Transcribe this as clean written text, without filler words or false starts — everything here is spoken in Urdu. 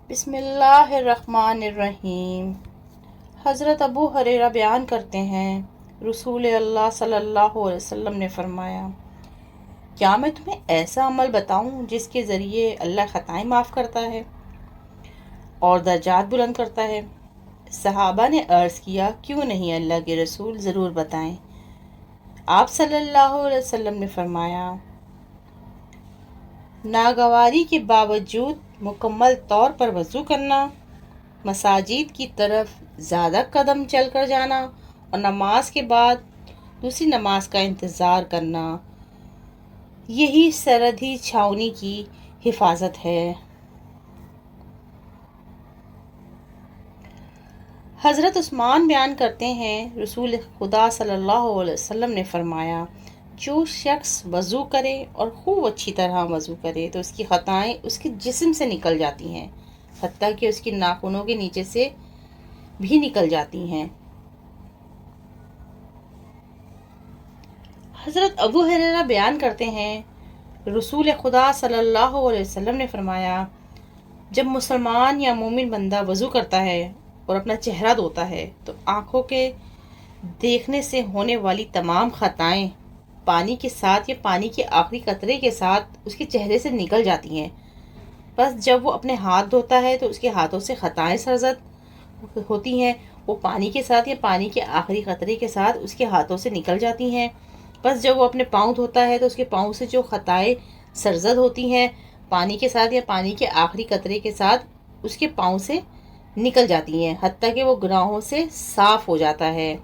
بسم اللہ الرحمن الرحیم۔ حضرت ابو ہریرہ بیان کرتے ہیں، رسول اللہ صلی اللہ علیہ وسلم نے فرمایا، کیا میں تمہیں ایسا عمل بتاؤں جس کے ذریعے اللہ خطائیں معاف کرتا ہے اور درجات بلند کرتا ہے؟ صحابہ نے عرض کیا، کیوں نہیں اللہ کے رسول، ضرور بتائیں۔ آپ صلی اللہ علیہ وسلم نے فرمایا، ناگواری کے باوجود مکمل طور پر وضو کرنا، مساجد کی طرف زیادہ قدم چل کر جانا اور نماز کے بعد دوسری نماز کا انتظار کرنا، یہی سرحدی چھاؤنی کی حفاظت ہے۔ حضرت عثمان بیان کرتے ہیں، رسول خدا صلی اللہ علیہ وسلم نے فرمایا، جو شخص وضو کرے اور خوب اچھی طرح وضو کرے تو اس کی خطائیں اس کے جسم سے نکل جاتی ہیں، حتیٰ کہ اس کی ناخنوں کے نیچے سے بھی نکل جاتی ہیں۔ حضرت ابو ہریرہ بیان کرتے ہیں، رسول خدا صلی اللہ علیہ وسلم نے فرمایا، جب مسلمان یا مومن بندہ وضو کرتا ہے اور اپنا چہرہ دھوتا ہے تو آنکھوں کے دیکھنے سے ہونے والی تمام خطائیں پانی کے ساتھ یا پانی کے آخری قطرے کے ساتھ اس کے چہرے سے نکل جاتی ہیں۔ بس جب وہ اپنے ہاتھ دھوتا ہے تو اس کے ہاتھوں سے خطائیں سرزد ہوتی ہیں، وہ پانی کے ساتھ یا پانی کے آخری قطرے کے ساتھ اس کے ہاتھوں سے نکل جاتی ہیں۔ بس جب وہ اپنے پاؤں دھوتا ہے تو اس کے پاؤں سے جو خطائیں سرزد ہوتی ہیں پانی کے ساتھ یا پانی کے آخری قطرے کے ساتھ اس کے پاؤں سے نکل جاتی ہیں، حتیٰ کہ وہ گناہوں سے صاف ہو جاتا ہے۔